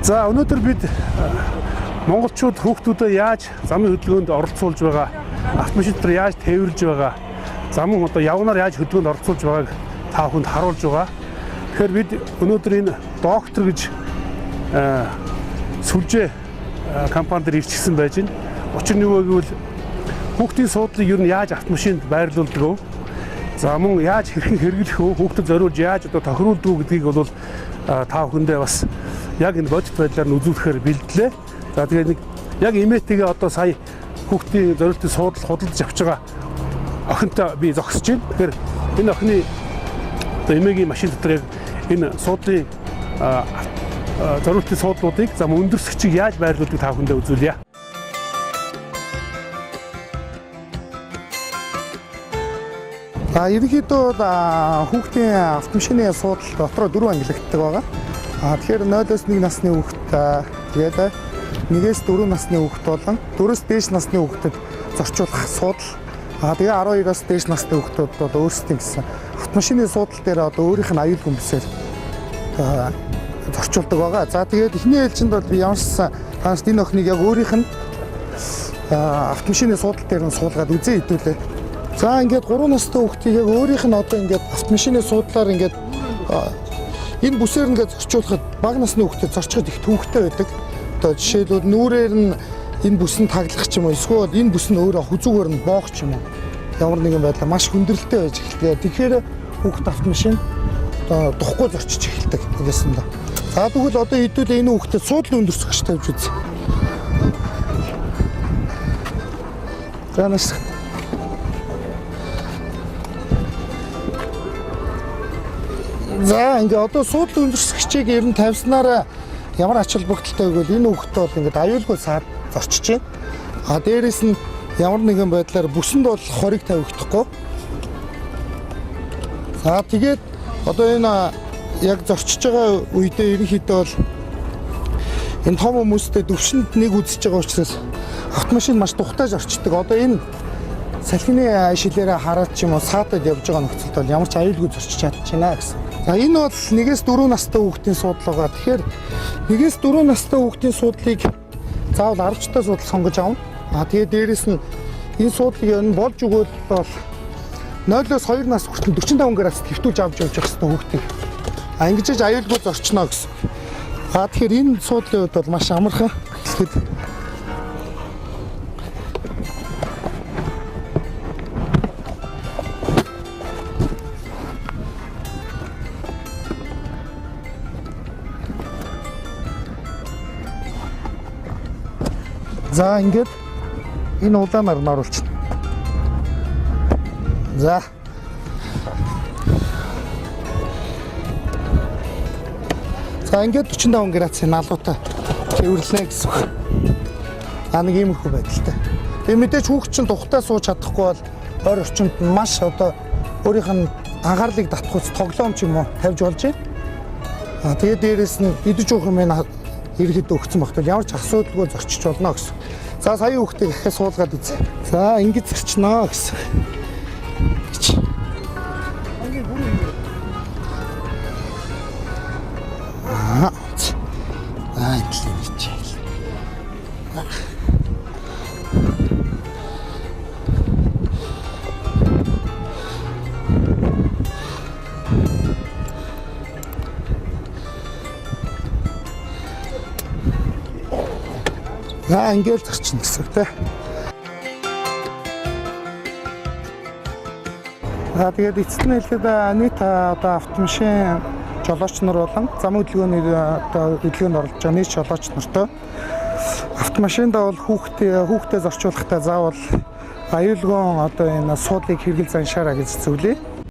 За өнөөдөр бид монголчууд хүүхдүүдэд яаж замын хөдөлгөөнд оролцуулж байгаа, автомашинтаар яаж тээвэрлж байгаа, замын одоо явнаар яаж хөдөлгөөнд оролцуулж байгааг та бүхэнд харуулж байгаа. Тэгэхээр бид өнөөдөр энэ доктор гэж сүлжээ компанид ирчихсэн байж байна. Учир нь юу гэвэл хүүхдийн суудлыг ер нь яаж автомашинд байрлуулдаг вэ? За мөн яаж хэрхэн хэрэглэх вэ? Хүүхдэд зориулж яаж одоо тохируулдаг вэ гэдгийг бол та бүхэндээ бас яг энэ бодит байдлаар нь үзүүлэхээр бэлдлээ. За тэгээд нэг яг имэтгээ одоо сая хүүхдийн зориултын суудлыг худалдаж авч байгаа охинтой би зогсож байна. Тэгэхээр энэ охины одоо эмээгийн машин дотор яг энэ суудлын зориултын суудлуудыг зам өндөрсгчийг яаж байрлуулдаг та бүхэндээ үзүүлье. Ерөнхийдөө хүүхдийн автомашины суудлал дотроо 4 ангилагддаг байгаа. Тэгэхээр 0-1 насны хүүхэд тэгээд 1-4 насны хүүхэд болон 4-өөс дээш насны хүүхдэд зорчуулах суудлал. Тэгээ 12-оос дээш насны хүүхдүүд бол өөрсдийн гэсэн автомашины суудлал дээр одоо өөрийнх нь аюул гүнбсээр зорчуулдаг байгаа. За тэгээд эхний ээлжинд бол би ямарчсан танаас энэ охиныг яг өөрийнх нь автомашины суудлал дээр нь суулгаад үзээ хэдүүлээ. За ингээд 3 настай хүүхдийг яг өөрийнх нь одоо ингээд автомашины суудлаар ингээд энэ бүсээр ингээд зорчуулахад бага насны хүүхдэд зорчоход их төвөгтэй байдаг. Одоо жишээлбэл нүрээр нь энэ бүс нь таглах ч юм уу, эсвэл энэ бүс нь өөрөө хүзүүгээр нь боох ч юм уу. Ямар нэгэн байдлаар маш хүндрэлтэй байж эхэлдэг. Тэгэхээр хүүхд автомашин одоо духгүй зорчиж эхэлдэг гэсэн доо. За тэгвэл одоо хэдүүлээ энэ хүүхдэд суудлын өндөрсгч тавьж үзье. За нас. За ингээ одоо суудлын өндөрсгчийг ер нь тавьснараа ямар ач холбогдолтой вэ гэвэл энэ хүүхэд бол ингээд аюулгүй саад зорчиж байна. Дээрээс нь ямар нэгэн байдлаар бүсэнд бол хориг тавигдахгүй. За тэгээд одоо энэ яг зорчиж байгаа үедээ ерөнхийдөө бол энэ том хүмүүстэй төвшөнд нэг үзэж байгаа учраас автомашин маш тухтай зорчдог. Одоо энэ салхины шилээрээ хараад ч юм уу саатад явж байгаа нөхцөлд бол ямар ч аюулгүй зорчиж чадчихна гэсэн. За энэ бол 1-4 настай хүүхдийн суудлал байгаа. Тэгэхээр 1-4 настай хүүхдийн суудлыг заавал 10 цтай суудлал сонгож авна. Тэгээд дээрэс нь энэ суудлыг энэ болж өгвөл бол 0-оос 2 нас хүртэл 45 градус хэвтүүлж авч явж явах хэрэгтэй хүүхдийг. Ингэж аюулгүй зорчно гэсэн. Тэгэхээр энэ суудлын хувьд бол маш амархан. Тэгэхэд за ингээд энэ улаанаар нь оруулчихна. За. За ингээд 45 градусын налуутай тээвэрлэнэ гэсэн үг. Нэг иймэрхүү байдалтай. Тэгээ мэдээж хүүхд чинь тухтай сууж чадахгүй бол ойр орчинд маш одоо өөрийнх нь анхаарлыг татахуйц тоглоом ч юм уу тавьж болж байна. Тэгээ дээрэс нь идэж уух юм ирэхэд өгсөн багт ямар ч асуудалгүй зорчиж болно гэсэн. За сая хүүхдийг ахиад суулгаад үзье. За ингэж зорчноо гэсэн. Ингээл зарчна гэсэн үг те. Тэгээд эцэст нь хэлэхэд нийт одоо автомашин жолооч нар болон зам хөдөлгөөний одоо хөдөлгөөнд оролцож байгаа нийт жолооч нартай автомашиндаа бол хүүхдээ зорчуулахдаа заавал аюулгүй одоо энэ суудлыг хэрэгэл заншаараа гэж зөвлөе.